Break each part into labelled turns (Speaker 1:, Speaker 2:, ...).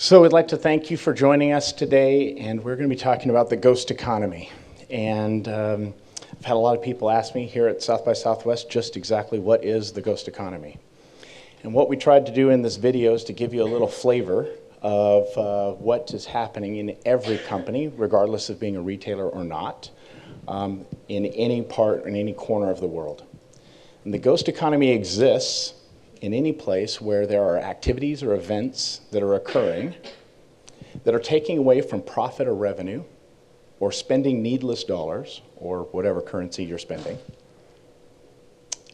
Speaker 1: So we'd like to thank you for joining us today, and we're going to be talking about the ghost economy. And I've had a lot of people ask me here at South by Southwest just exactly what is the ghost economy. And what we tried to do in this video is to give you a little flavor of what is happening in every company, regardless of being a retailer or not, in any part, in any corner of the world. And the ghost economy exists in any place where there are activities or events that are occurring that are taking away from profit or revenue or spending needless dollars or whatever currency you're spending.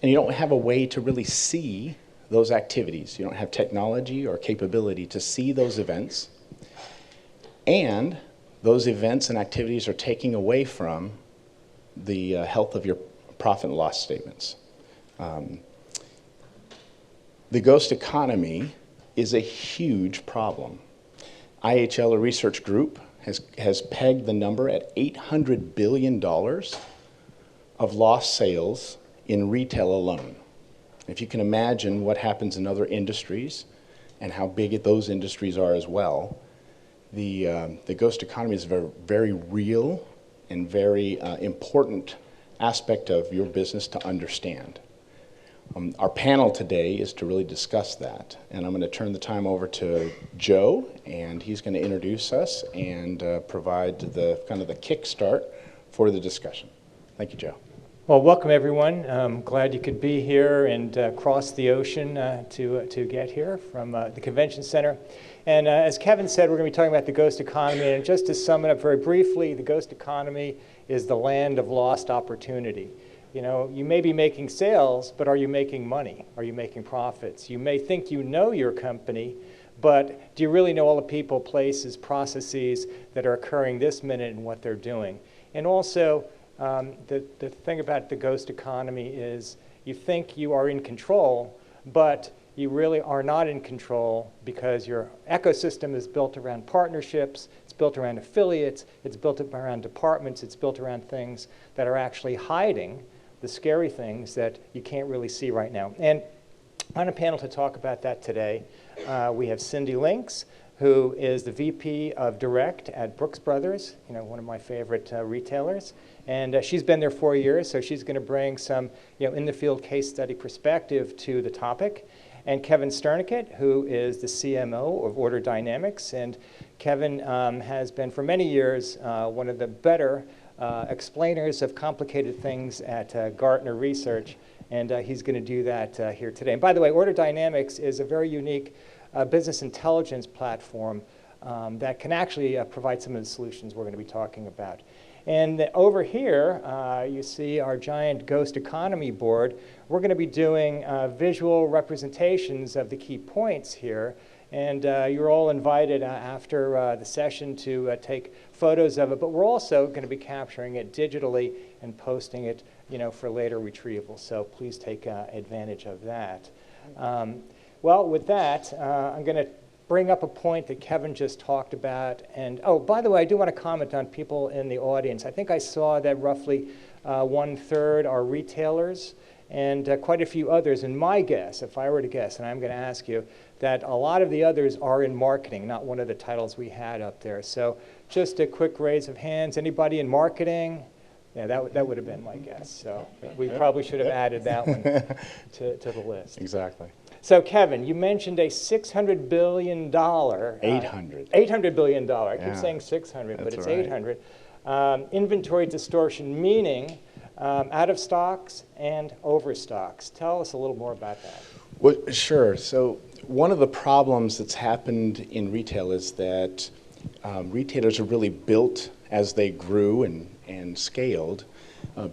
Speaker 1: And you don't have a way to really see those activities. You don't have technology or capability to see those events. And those events and activities are taking away from the health of your profit and loss statements. The ghost economy is a huge problem. IHL, a research group, has pegged the number at $800 billion of lost sales in retail alone. If you can imagine what happens in other industries and how big those industries are as well, the ghost economy is a very, very real and very important aspect of your business to understand. Our panel today is to really discuss that, and I'm going to turn the time over to Joe, and he's going to introduce us and provide the kind of the kickstart for the discussion. Thank you, Joe.
Speaker 2: Well, welcome everyone. I'm glad you could be here and cross the ocean to get here from the convention center. And as Kevin said, we're going to be talking about the ghost economy, and just to sum it up very briefly, the ghost economy is the land of lost opportunity. You know, you may be making sales, but are you making money? Are you making profits? You may think you know your company, but do you really know all the people, places, processes that are occurring this minute and what they're doing? And also, the thing about the ghost economy is you think you are in control, but you really are not in control because your ecosystem is built around partnerships, it's built around affiliates, it's built around departments, it's built around things that are actually hiding the scary things that you can't really see right now. And on a panel to talk about that today, we have Cindy Links, who is the VP of Direct at Brooks Brothers, you know, one of my favorite retailers. And she's been there 4 years, so she's going to bring some, in-the-field case study perspective to the topic. And Kevin Sternickett, who is the CMO of OrderDynamics. And Kevin has been for many years one of the better explainers of complicated things at Gartner Research, and he's going to do that here today. And by the way, OrderDynamics is a very unique business intelligence platform that can actually provide some of the solutions we're going to be talking about. And over here, you see our giant ghost economy board. We're going to be doing visual representations of the key points here. And you're all invited after the session to take photos of it, but we're also going to be capturing it digitally and posting it, for later retrieval. So please take advantage of that. Well, with that, I'm going to bring up a point that Kevin just talked about. And oh, by the way, I do want to comment on people in the audience. I think I saw that roughly 1/3 are retailers and quite a few others. And my guess, if I were to guess, and I'm going to ask you, that a lot of the others are in marketing, not one of the titles we had up there. So just a quick raise of hands. Anybody in marketing? Yeah, that would have been my guess. So we probably should have added that one to the list.
Speaker 1: Exactly.
Speaker 2: So Kevin, you mentioned a $600 billion.
Speaker 1: 800.
Speaker 2: $800 billion. I keep saying 600, but it's
Speaker 1: right.
Speaker 2: 800. Inventory distortion, meaning out of stocks and overstocks. Tell us a little more about that.
Speaker 1: Well, sure. So one of the problems that's happened in retail is that retailers are really built as they grew and scaled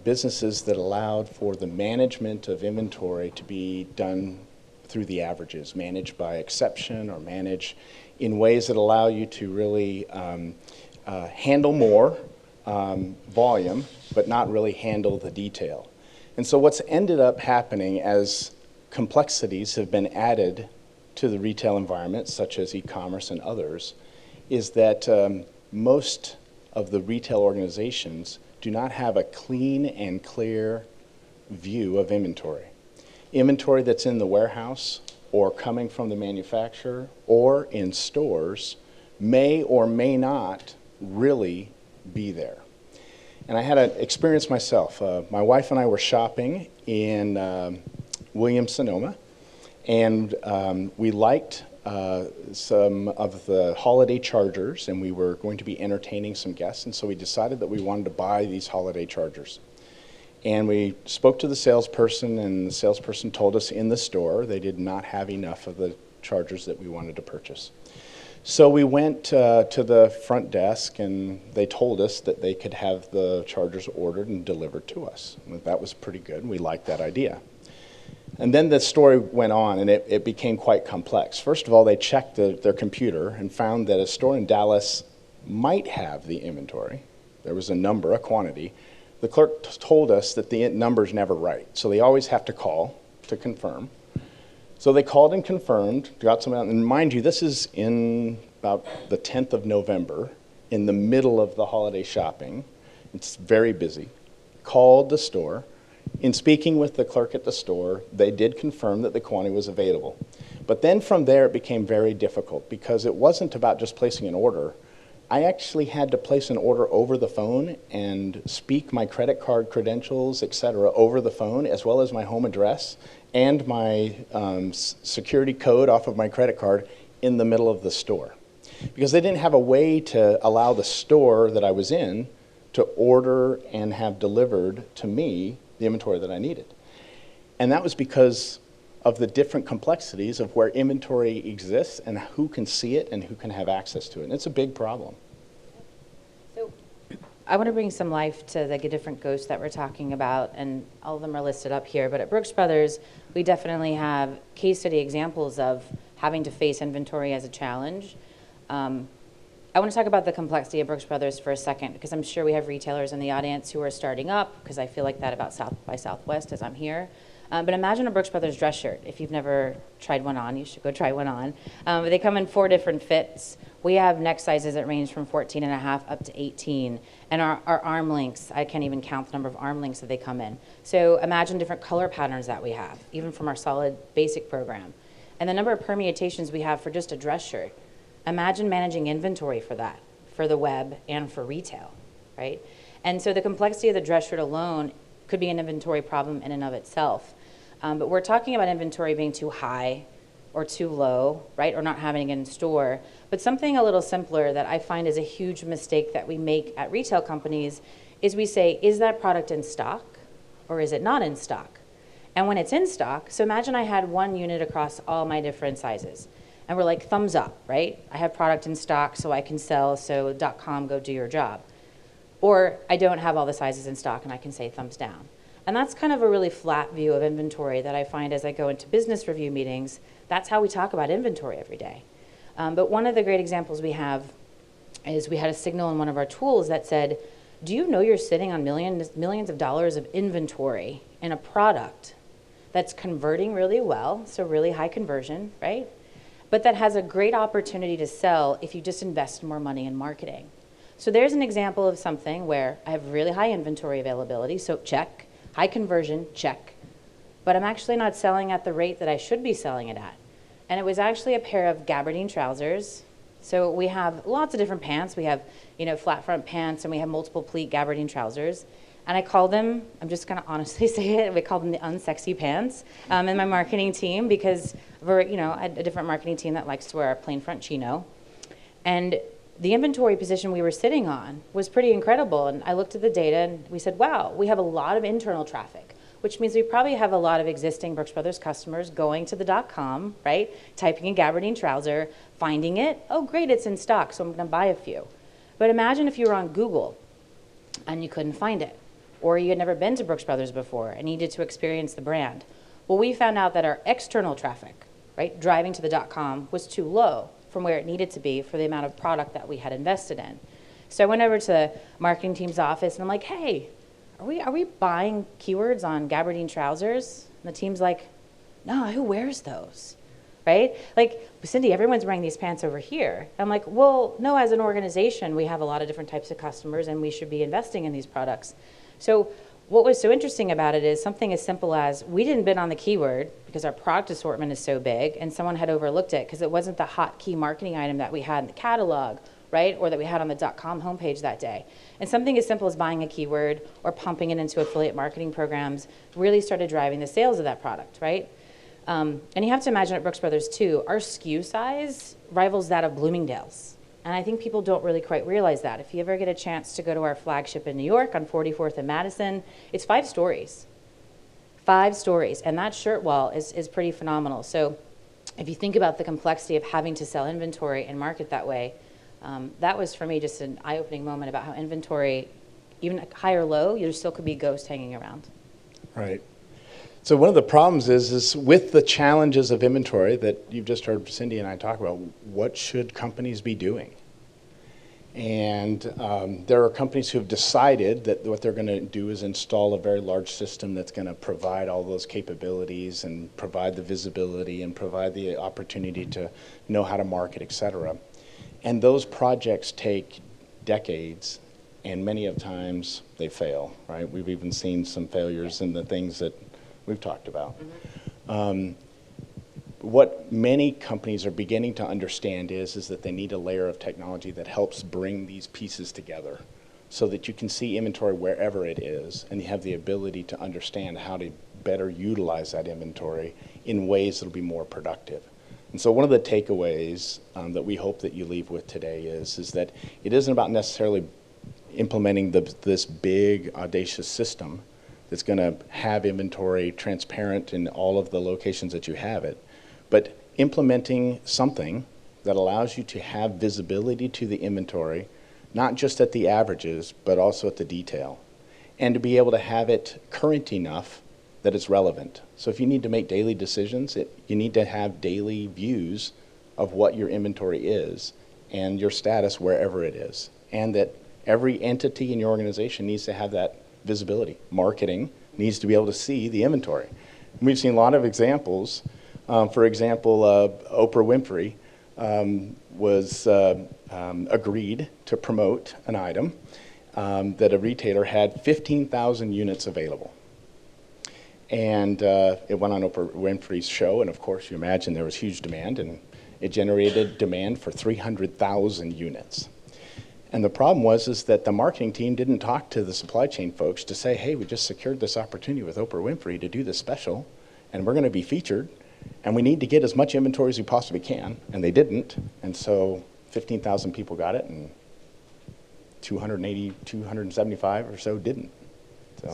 Speaker 1: businesses that allowed for the management of inventory to be done through the averages, managed by exception or managed in ways that allow you to really handle more volume, but not really handle the detail. And so what's ended up happening as complexities have been added to the retail environment, such as e-commerce and others, is that most of the retail organizations do not have a clean and clear view of inventory. Inventory that's in the warehouse or coming from the manufacturer or in stores may or may not really be there. And I had an experience myself. My wife and I were shopping in Williams-Sonoma, and we liked some of the holiday chargers, and we were going to be entertaining some guests, and so we decided that we wanted to buy these holiday chargers. And we spoke to the salesperson, and the salesperson told us in the store they did not have enough of the chargers that we wanted to purchase. So we went to the front desk, and they told us that they could have the chargers ordered and delivered to us. And that was pretty good, and we liked that idea. And then the story went on, and it became quite complex. First of all, they checked their computer and found that a store in Dallas might have the inventory. There was a number, a quantity. The clerk told us that the number's never right, so they always have to call to confirm. So they called and confirmed, got some out, and mind you, this is in about the 10th of November, in the middle of the holiday shopping. It's very busy. Called the store. In speaking with the clerk at the store, they did confirm that the quantity was available. But then from there, it became very difficult because it wasn't about just placing an order. I actually had to place an order over the phone and speak my credit card credentials, et cetera, over the phone, as well as my home address and my security code off of my credit card in the middle of the store. Because they didn't have a way to allow the store that I was in to order and have delivered to me the inventory that I needed. And that was because of the different complexities of where inventory exists and who can see it and who can have access to it. And it's a big problem.
Speaker 3: So I want to bring some life to the different ghosts that we're talking about, and all of them are listed up here. But at Brooks Brothers, we definitely have case study examples of having to face inventory as a challenge. I want to talk about the complexity of Brooks Brothers for a second, because I'm sure we have retailers in the audience who are starting up, because I feel like that about South by Southwest as I'm here. But imagine a Brooks Brothers dress shirt. If you've never tried one on, you should go try one on. They come in 4 different fits. We have neck sizes that range from 14.5 up to 18. And our arm lengths, I can't even count the number of arm lengths that they come in. So imagine different color patterns that we have, even from our solid basic program. And the number of permutations we have for just a dress shirt. Imagine managing inventory for that, for the web and for retail, right? And so the complexity of the dress shirt alone could be an inventory problem in and of itself. But we're talking about inventory being too high or too low, right? Or not having it in store. But something a little simpler that I find is a huge mistake that we make at retail companies is we say, is that product in stock or is it not in stock? And when it's in stock, so imagine I had one unit across all my different sizes. And we're like, thumbs up, right? I have product in stock so I can sell, so .com, go do your job. Or I don't have all the sizes in stock and I can say thumbs down. And that's kind of a really flat view of inventory that I find as I go into business review meetings. That's how we talk about inventory every day. But one of the great examples we have is we had a signal in one of our tools that said, do you know you're sitting on millions of dollars of inventory in a product that's converting really well, so really high conversion, right? But that has a great opportunity to sell if you just invest more money in marketing. So there's an example of something where I have really high inventory availability, so check. High conversion, check. But I'm actually not selling at the rate that I should be selling it at. And it was actually a pair of gabardine trousers. So we have lots of different pants. We have, flat front pants, and we have multiple pleat gabardine trousers. And I call them, I'm just going to honestly say it, we call them the unsexy pants in my marketing team, because we're, a different marketing team that likes to wear a plain front chino. And the inventory position we were sitting on was pretty incredible. And I looked at the data and we said, wow, we have a lot of internal traffic, which means we probably have a lot of existing Brooks Brothers customers going to the .com, right? Typing in gabardine trouser, finding it. Oh, great, it's in stock, so I'm going to buy a few. But imagine if you were on Google and you couldn't find it, or you had never been to Brooks Brothers before and needed to experience the brand. Well, we found out that our external traffic, right, driving to the .com was too low from where it needed to be for the amount of product that we had invested in. So I went over to the marketing team's office and I'm like, hey, are we buying keywords on gabardine trousers? And the team's like, no, who wears those? Right? Like, Cindy, everyone's wearing these pants over here. I'm like, well, no, as an organization, we have a lot of different types of customers and we should be investing in these products. So what was so interesting about it is something as simple as we didn't bid on the keyword because our product assortment is so big and someone had overlooked it because it wasn't the hot key marketing item that we had in the catalog, right? Or that we had on the .com homepage that day. And something as simple as buying a keyword or pumping it into affiliate marketing programs really started driving the sales of that product, right? And you have to imagine at Brooks Brothers too, our SKU size rivals that of Bloomingdale's. And I think people don't really quite realize that. If you ever get a chance to go to our flagship in New York on 44th and Madison, it's 5 stories. 5 stories. And that shirt wall is pretty phenomenal. So if you think about the complexity of having to sell inventory and market that way, that was for me just an eye-opening moment about how inventory, even high or low, there still could be ghosts hanging around.
Speaker 1: Right. So one of the problems is with the challenges of inventory that you've just heard Cindy and I talk about, what should companies be doing? And there are companies who have decided that what they're going to do is install a very large system that's going to provide all those capabilities and provide the visibility and provide the opportunity to know how to market, et cetera. And those projects take decades, and many of times they fail, right? We've even seen some failures in the things that we've talked about. Mm-hmm. What many companies are beginning to understand is that they need a layer of technology that helps bring these pieces together so that you can see inventory wherever it is, and you have the ability to understand how to better utilize that inventory in ways that will be more productive. And so one of the takeaways that we hope that you leave with today is that it isn't about necessarily implementing this big, audacious system that's going to have inventory transparent in all of the locations that you have it, but implementing something that allows you to have visibility to the inventory, not just at the averages, but also at the detail, and to be able to have it current enough that it's relevant. So if you need to make daily decisions, you need to have daily views of what your inventory is and your status wherever it is, and that every entity in your organization needs to have that visibility. Marketing needs to be able to see the inventory. And we've seen a lot of examples. For example, Oprah Winfrey was agreed to promote an item that a retailer had 15,000 units available. And it went on Oprah Winfrey's show, and of course you imagine there was huge demand, and it generated demand for 300,000 units. And the problem was that the marketing team didn't talk to the supply chain folks to say, hey, we just secured this opportunity with Oprah Winfrey to do this special, and we're going to be featured, and we need to get as much inventory as we possibly can, and they didn't. And so 15,000 people got it, and 275 or so didn't.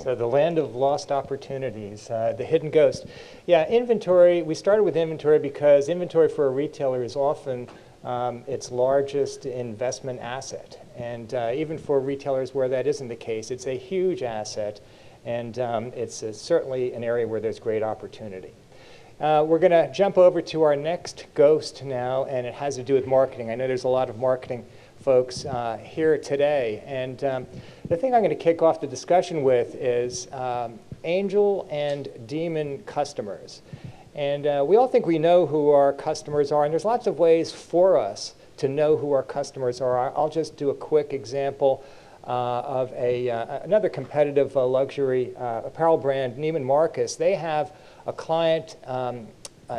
Speaker 2: So the land of lost opportunities, the hidden ghost. Yeah, inventory, we started with inventory because inventory for a retailer is often its largest investment asset. And even for retailers where that isn't the case, it's a huge asset, and it's certainly an area where there's great opportunity. We're going to jump over to our next ghost now, and it has to do with marketing. I know there's a lot of marketing folks here today, and the thing I'm going to kick off the discussion with is angel and demon customers. And we all think we know who our customers are, and there's lots of ways for us to know who our customers are. I'll just do a quick example of another competitive luxury apparel brand, Neiman Marcus. They have a client,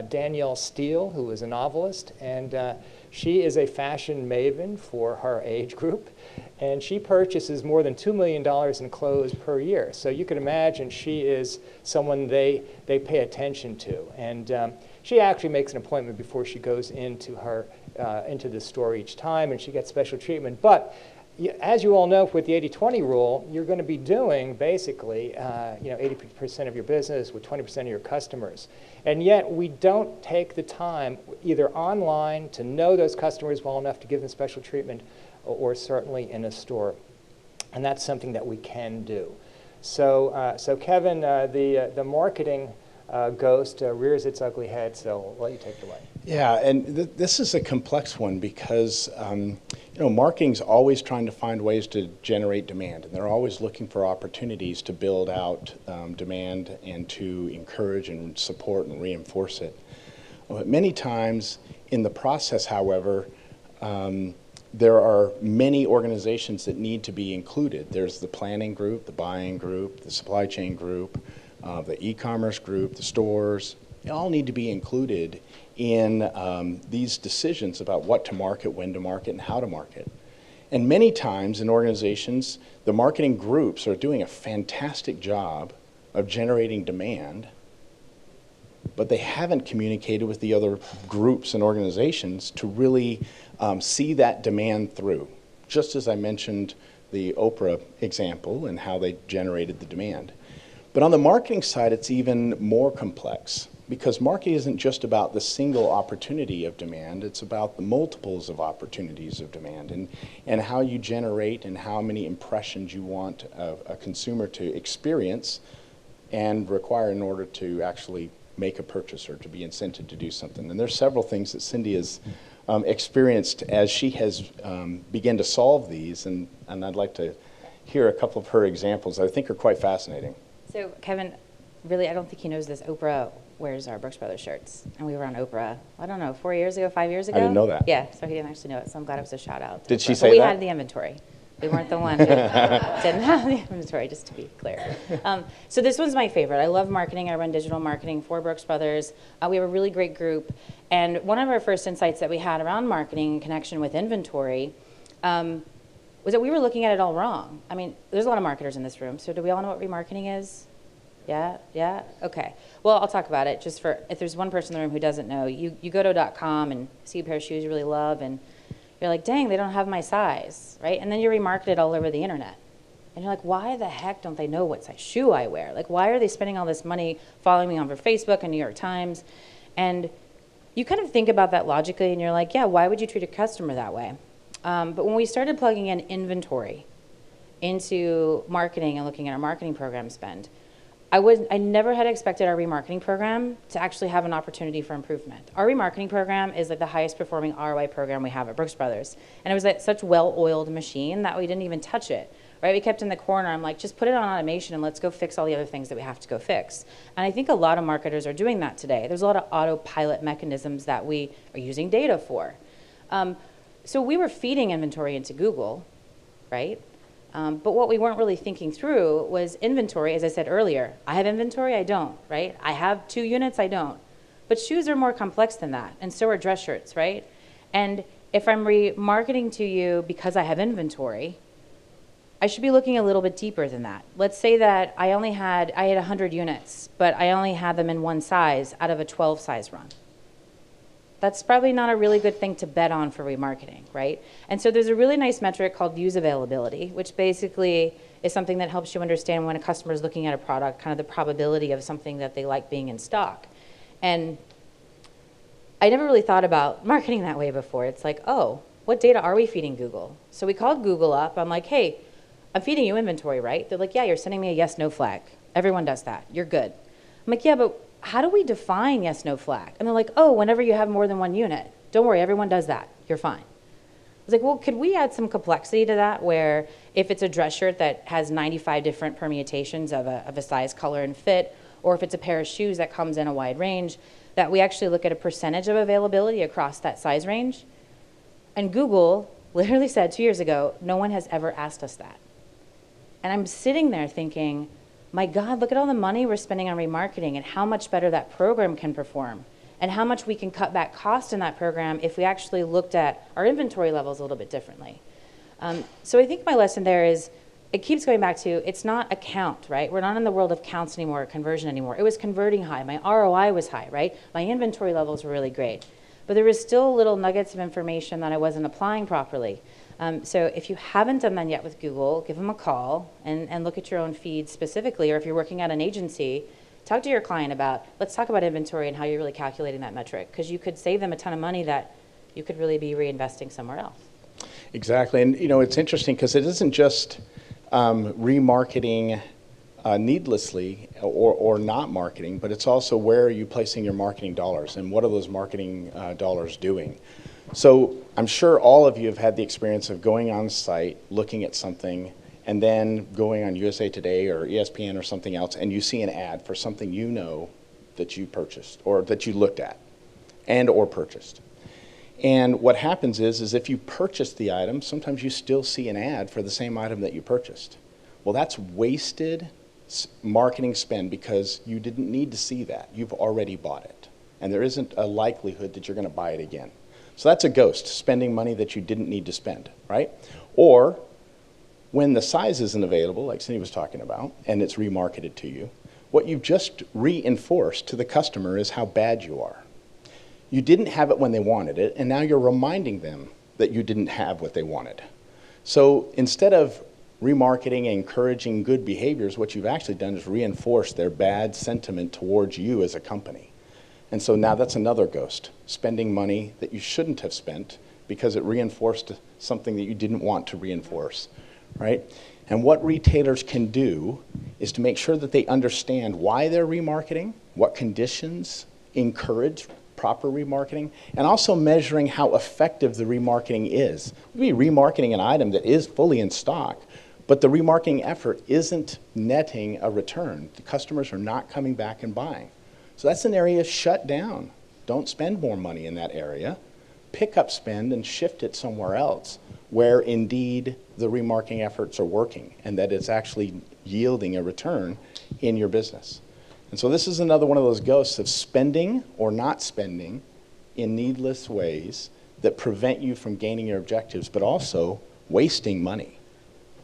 Speaker 2: Danielle Steele, who is a novelist, and she is a fashion maven for her age group, and she purchases more than $2 million in clothes per year. So you can imagine she is someone they pay attention to. And she actually makes an appointment before she goes into the store each time, and she gets special treatment. But as you all know, with the 80-20 rule, you're going to be doing basically 80% of your business with 20% of your customers. And yet we don't take the time either online to know those customers well enough to give them special treatment, or certainly in a store. And that's something that we can do. So Kevin, the marketing ghost rears its ugly head, so I'll let you take it away.
Speaker 1: Yeah, and this is a complex one because marketing's always trying to find ways to generate demand, and they're always looking for opportunities to build out demand and to encourage and support and reinforce it. Many times in the process, however, there are many organizations that need to be included. There's the planning group, the buying group, the supply chain group, the e-commerce group, the stores. They all need to be included in these decisions about what to market, when to market, and how to market. And many times in organizations, the marketing groups are doing a fantastic job of generating demand, but they haven't communicated with the other groups and organizations to really see that demand through. Just as I mentioned the Oprah example and how they generated the demand. But on the marketing side, it's even more complex, because marketing isn't just about the single opportunity of demand, it's about the multiples of opportunities of demand and how you generate and how many impressions you want a consumer to experience and require in order to actually make a purchase or to be incented to do something. And there's several things that Cindy has experienced as she has begun to solve these, and I'd like to hear a couple of her examples that I think are quite fascinating.
Speaker 3: So Kevin, really, I don't think he knows this. Oprah wears our Brooks Brothers shirts, and we were on Oprah, I don't know, 4 years ago, 5 years ago?
Speaker 1: I didn't know that.
Speaker 3: Yeah, so he didn't actually know it, so I'm glad it was a shout out.
Speaker 1: Did she
Speaker 3: But
Speaker 1: say
Speaker 3: we
Speaker 1: that?
Speaker 3: had the inventory. We weren't the one who didn't have the inventory, just to be clear. So this one's my favorite. I love marketing. I run digital marketing for Brooks Brothers. We have a really great group. And one of our first insights that we had around marketing in connection with inventory was that we were looking at it all wrong. I mean, there's a lot of marketers in this room, so do we all know what remarketing is? Yeah? Okay. Well, I'll talk about it just for, if there's one person in the room who doesn't know, you go to .com and see a pair of shoes you really love, and you're like, dang, they don't have my size, right? And then you're remarketed all over the internet. And you're like, why the heck don't they know what size shoe I wear? Like, why are they spending all this money following me on Facebook and New York Times? And you kind of think about that logically, and you're like, yeah, why would you treat a customer that way? But when we started plugging in inventory into marketing and looking at our marketing program spend, I never had expected our remarketing program to actually have an opportunity for improvement. Our remarketing program is like the highest performing ROI program we have at Brooks Brothers. And it was like such well-oiled machine that we didn't even touch it, right? We kept in the corner. I'm like, just put it on automation and let's go fix all the other things that we have to go fix. And I think a lot of marketers are doing that today. There's a lot of autopilot mechanisms that we are using data for. So we were feeding inventory into Google, right? But what we weren't really thinking through was inventory. As I said earlier, I have inventory, I don't, right? I have 2 units, I don't. But shoes are more complex than that, and so are dress shirts, right? And if I'm remarketing to you because I have inventory, I should be looking a little bit deeper than that. Let's say that I had 100 units, but I only had them in one size out of a 12 size run. That's probably not a really good thing to bet on for remarketing, right? And so there's a really nice metric called views availability, which basically is something that helps you understand when a customer is looking at a product, kind of the probability of something that they like being in stock. And I never really thought about marketing that way before. It's like, oh, what data are we feeding Google? So we called Google up. I'm like, hey, I'm feeding you inventory, right? They're like, yeah, you're sending me a yes, no flag. Everyone does that. You're good. I'm like, yeah, but how do we define yes, no flag? And they're like, oh, whenever you have more than one unit. Don't worry, everyone does that. You're fine. I was like, well, could we add some complexity to that, where if it's a dress shirt that has 95 different permutations of a size, color, and fit, or if it's a pair of shoes that comes in a wide range, that we actually look at a percentage of availability across that size range? And Google literally said 2 years ago, no one has ever asked us that. And I'm sitting there thinking, my God, look at all the money we're spending on remarketing and how much better that program can perform and how much we can cut back cost in that program if we actually looked at our inventory levels a little bit differently. So I think my lesson there is, it keeps going back to, it's not a count, right? We're not in the world of counts anymore, or conversion anymore. It was converting high. My ROI was high, right? My inventory levels were really great. But there was still little nuggets of information that I wasn't applying properly. So if you haven't done that yet with Google, give them a call and look at your own feed specifically, or if you're working at an agency, talk to your client about, let's talk about inventory and how you're really calculating that metric, because you could save them a ton of money that you could really be reinvesting somewhere else.
Speaker 1: Exactly, and it's interesting because it isn't just remarketing needlessly or not marketing, but it's also where are you placing your marketing dollars and what are those marketing dollars doing? So I'm sure all of you have had the experience of going on site, looking at something, and then going on USA Today or ESPN or something else, and you see an ad for something that you purchased or that you looked at and or purchased. And what happens is if you purchase the item, sometimes you still see an ad for the same item that you purchased. Well, that's wasted marketing spend because you didn't need to see that. You've already bought it. And there isn't a likelihood that you're going to buy it again. So that's a ghost, spending money that you didn't need to spend, right? Or when the size isn't available, like Cindy was talking about, and it's remarketed to you, what you've just reinforced to the customer is how bad you are. You didn't have it when they wanted it, and now you're reminding them that you didn't have what they wanted. So instead of remarketing and encouraging good behaviors, what you've actually done is reinforce their bad sentiment towards you as a company. And so now that's another ghost, spending money that you shouldn't have spent because it reinforced something that you didn't want to reinforce, right? And what retailers can do is to make sure that they understand why they're remarketing, what conditions encourage proper remarketing, and also measuring how effective the remarketing is. We'd be remarketing an item that is fully in stock, but the remarketing effort isn't netting a return. The customers are not coming back and buying. So that's an area shut down. Don't spend more money in that area. Pick up spend and shift it somewhere else where indeed the remarketing efforts are working and that it's actually yielding a return in your business. And so this is another one of those ghosts of spending or not spending in needless ways that prevent you from gaining your objectives, but also wasting money,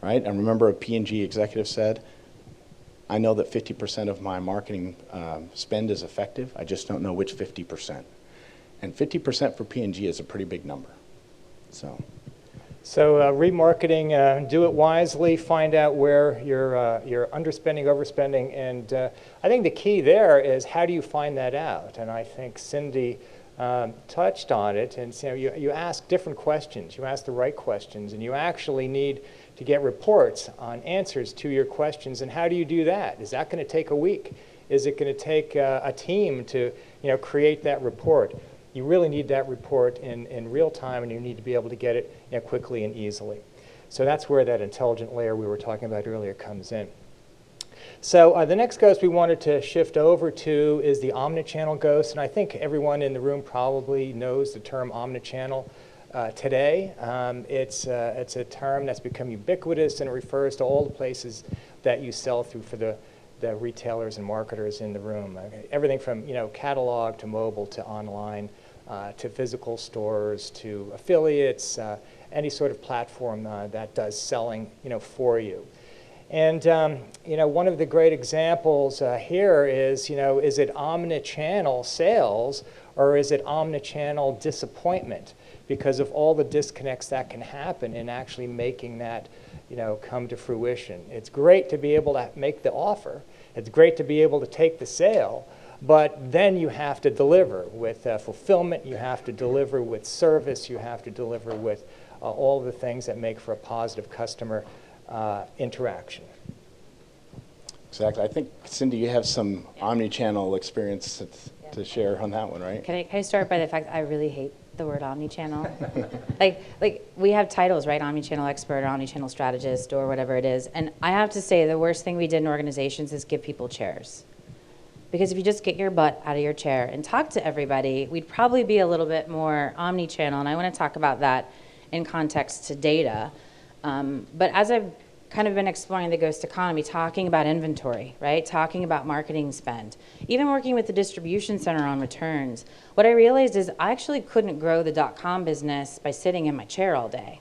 Speaker 1: right? And remember a P&G executive said, I know that 50% of my marketing spend is effective. I just don't know which 50%. And 50% for P&G is a pretty big number. So
Speaker 2: remarketing, do it wisely, find out where you're underspending, overspending, and I think the key there is how do you find that out? And I think Cindy touched on it, and so you ask different questions, you ask the right questions, and you actually need to get reports on answers to your questions. And how do you do that? Is that going to take a week? Is it going to take a team to create that report? You really need that report in real time, and you need to be able to get it quickly and easily. So that's where that intelligent layer we were talking about earlier comes in. So the next ghost we wanted to shift over to is the omnichannel ghost, and I think everyone in the room probably knows the term omnichannel today. It's a term that's become ubiquitous, and it refers to all the places that you sell through for the retailers and marketers in the room. Everything from catalog to mobile to online to physical stores to affiliates, any sort of platform that does selling for you. And one of the great examples here is is it omnichannel sales or is it omnichannel disappointment because of all the disconnects that can happen in actually making that come to fruition. It's great to be able to make the offer. It's great to be able to take the sale, but then you have to deliver with fulfillment, you have to deliver with service, you have to deliver with all the things that make for a positive customer interaction.
Speaker 1: Exactly. I think, Cindy, you have some omni-channel experience to share on that one, right?
Speaker 3: Can I start by the fact I really hate the word omnichannel? like we have titles, right? Omnichannel expert or omnichannel strategist or whatever it is. And I have to say the worst thing we did in organizations is give people chairs. Because if you just get your butt out of your chair and talk to everybody, we'd probably be a little bit more omnichannel. And I want to talk about that in context to data. But as I've kind of been exploring the ghost economy, talking about inventory, right? Talking about marketing spend, even working with the distribution center on returns. What I realized is I actually couldn't grow the .com business by sitting in my chair all day,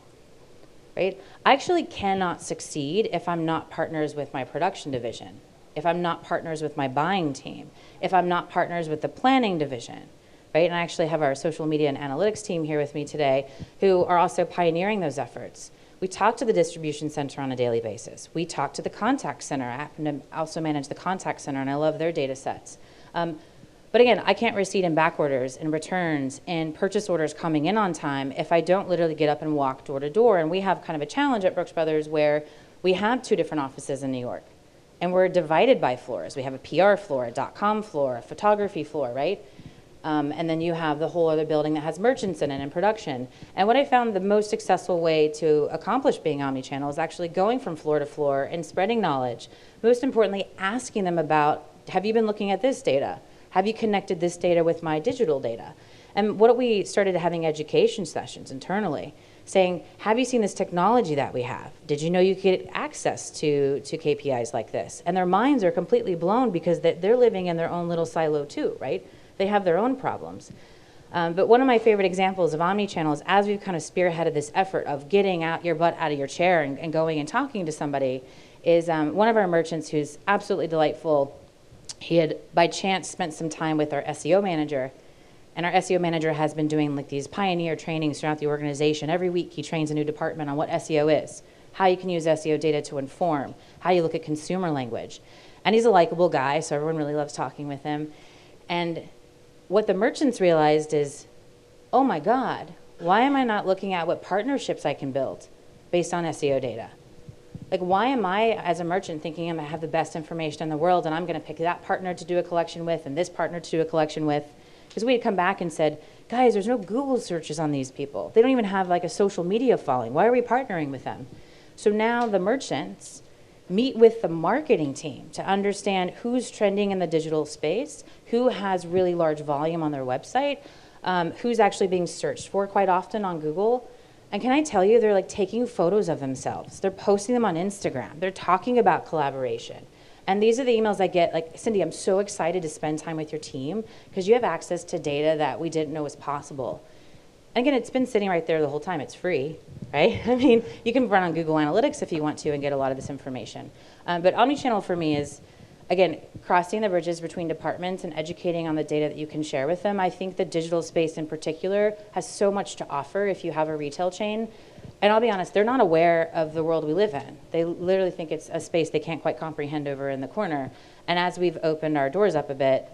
Speaker 3: right? I actually cannot succeed if I'm not partners with my production division, if I'm not partners with my buying team, if I'm not partners with the planning division, right? And I actually have our social media and analytics team here with me today who are also pioneering those efforts. We talk to the distribution center on a daily basis. We talk to the contact center. I happen to also manage the contact center, and I love their data sets. But again, I can't receipt in back orders and returns and purchase orders coming in on time if I don't literally get up and walk door to door. And we have kind of a challenge at Brooks Brothers where we have 2 different offices in New York, and we're divided by floors. We have a PR floor, a .com floor, a photography floor, right? And then you have the whole other building that has merchants in it and production. And what I found the most successful way to accomplish being omnichannel is actually going from floor to floor and spreading knowledge. Most importantly, asking them about, have you been looking at this data? Have you connected this data with my digital data? And what we started having education sessions internally, saying, have you seen this technology that we have? Did you know you could get access to KPIs like this? And their minds are completely blown because they're living in their own little silo too, right? They have their own problems. But one of my favorite examples of Omnichannel is as we've kind of spearheaded this effort of getting out your butt out of your chair and going and talking to somebody, is one of our merchants who's absolutely delightful. He had, by chance, spent some time with our SEO manager, and our SEO manager has been doing like these pioneer trainings throughout the organization. Every week he trains a new department on what SEO is, how you can use SEO data to inform, how you look at consumer language. And he's a likable guy, so everyone really loves talking with him. And what the merchants realized is, oh my God, why am I not looking at what partnerships I can build based on SEO data? Like, why am I, as a merchant, thinking I'm gonna have the best information in the world and I'm gonna pick that partner to do a collection with and this partner to do a collection with? Because we had come back and said, guys, there's no Google searches on these people. They don't even have like a social media following. Why are we partnering with them? So now the merchants meet with the marketing team to understand who's trending in the digital space, who has really large volume on their website, who's actually being searched for quite often on Google. And can I tell you, they're like taking photos of themselves. They're posting them on Instagram. They're talking about collaboration. And these are the emails I get, like, Cindy, I'm so excited to spend time with your team because you have access to data that we didn't know was possible. And again, it's been sitting right there the whole time. It's free, right? I mean, you can run on Google Analytics if you want to and get a lot of this information. But Omnichannel for me is, again, crossing the bridges between departments and educating on the data that you can share with them. I think the digital space in particular has so much to offer if you have a retail chain. And I'll be honest, they're not aware of the world we live in. They literally think it's a space they can't quite comprehend over in the corner. And as we've opened our doors up a bit,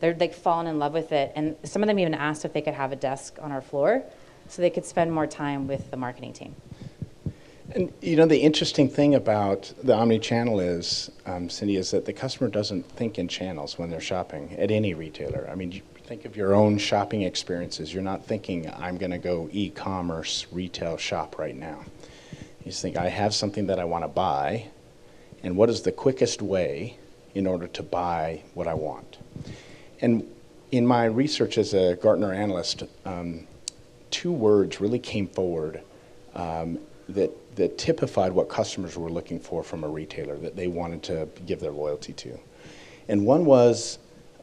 Speaker 3: they're like fallen in love with it. And some of them even asked if they could have a desk on our floor so they could spend more time with the marketing team.
Speaker 1: And you know, the interesting thing about the omni-channel is, Cindy, is that the customer doesn't think in channels when they're shopping at any retailer. I mean, you think of your own shopping experiences. You're not thinking, I'm going to go e-commerce retail shop right now. You just think, I have something that I want to buy, and what is the quickest way in order to buy what I want? And in my research as a Gartner analyst, 2 words really came forward that typified what customers were looking for from a retailer that they wanted to give their loyalty to. And one was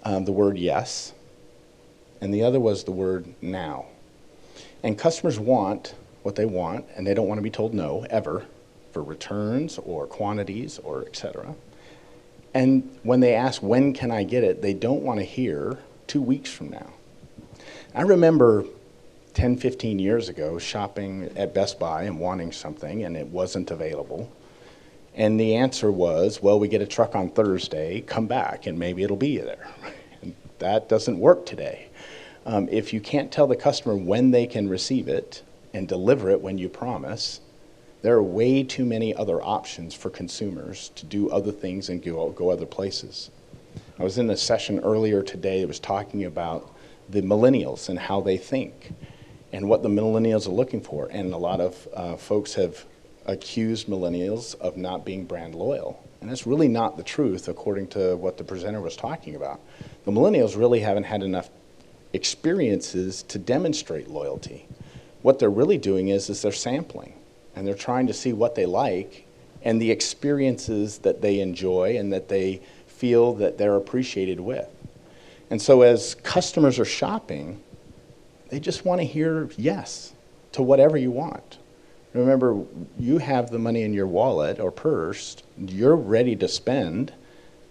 Speaker 1: the word yes, and the other was the word now. And customers want what they want, and they don't want to be told no, ever, for returns or quantities or et cetera. And when they ask, when can I get it, they don't want to hear 2 weeks from now. I remember 10, 15 years ago shopping at Best Buy and wanting something, and it wasn't available. And the answer was, well, we get a truck on Thursday, come back, and maybe it'll be there. And that doesn't work today. If you can't tell the customer when they can receive it and deliver it when you promise, there are way too many other options for consumers to do other things and go other places. I was in a session earlier today that was talking about the millennials and how they think and what the millennials are looking for. And a lot of folks have accused millennials of not being brand loyal. And that's really not the truth, according to what the presenter was talking about. The millennials really haven't had enough experiences to demonstrate loyalty. What they're really doing is they're sampling, and they're trying to see what they like and the experiences that they enjoy and that they feel that they're appreciated with. And so as customers are shopping, they just want to hear yes to whatever you want. Remember, you have the money in your wallet or purse, you're ready to spend,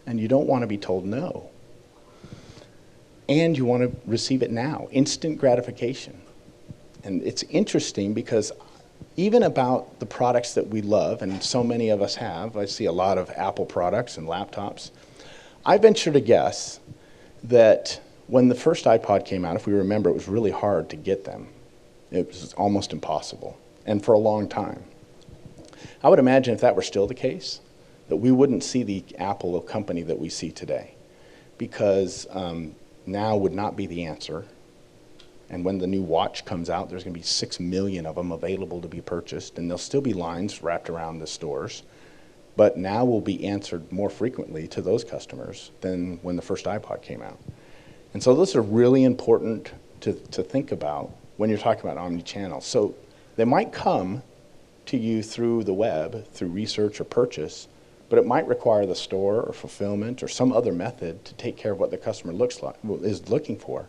Speaker 1: and you don't want to be told no. And you want to receive it now, instant gratification. And it's interesting because even about the products that we love, and so many of us have, I see a lot of Apple products and laptops, I venture to guess that when the first iPod came out, if we remember, it was really hard to get them. It was almost impossible, and for a long time. I would imagine if that were still the case, that we wouldn't see the Apple company that we see today, because now would not be the answer. And when the new watch comes out, there's going to be 6 million of them available to be purchased, and there'll still be lines wrapped around the stores. But now will be answered more frequently to those customers than when the first iPod came out. And so those are really important to think about when you're talking about omnichannel. So they might come to you through the web, through research or purchase, but it might require the store or fulfillment or some other method to take care of what the customer is looking for.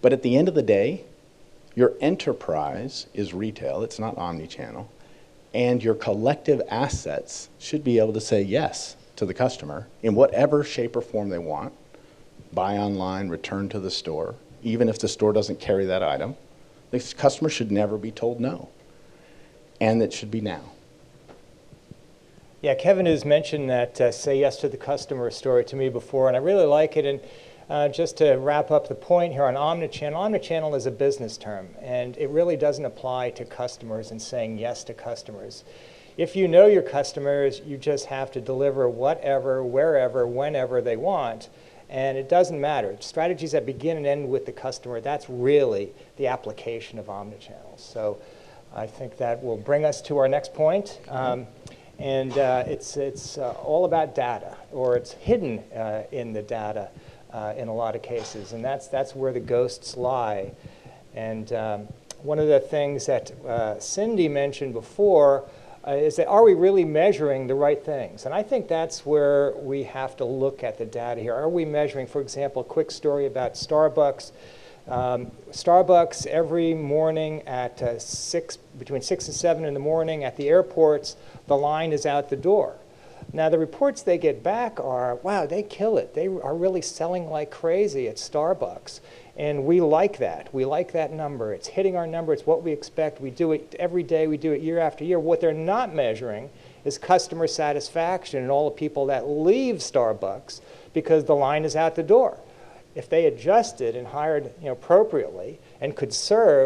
Speaker 1: But at the end of the day, your enterprise is retail, it's not omnichannel, and your collective assets should be able to say yes to the customer in whatever shape or form they want. Buy online, return to the store, even if the store doesn't carry that item. The customer should never be told no, and it should be now.
Speaker 2: Yeah, Kevin has mentioned that say yes to the customer story to me before, and I really like it. And just to wrap up the point here on omnichannel, omnichannel is a business term, and it really doesn't apply to customers and saying yes to customers. If you know your customers, you just have to deliver whatever, wherever, whenever they want, and it doesn't matter. Strategies that begin and end with the customer, that's really the application of omnichannel. So I think that will bring us to our next point. It's all about data, or it's hidden in the data in a lot of cases, and that's where the ghosts lie. And one of the things that Cindy mentioned before is that, are we really measuring the right things? And I think that's where we have to look at the data here. Are we measuring, for example, a quick story about Starbucks. Starbucks every morning at between 6 and 7 in the morning at the airports, the line is out the door. Now the reports they get back are, wow, they kill it. They are really selling like crazy at Starbucks. And we like that. We like that number. It's hitting our number. It's what we expect. We do it every day. We do it year after year. What they're not measuring is customer satisfaction and all the people that leave Starbucks because the line is out the door. If they adjusted and hired appropriately and could serve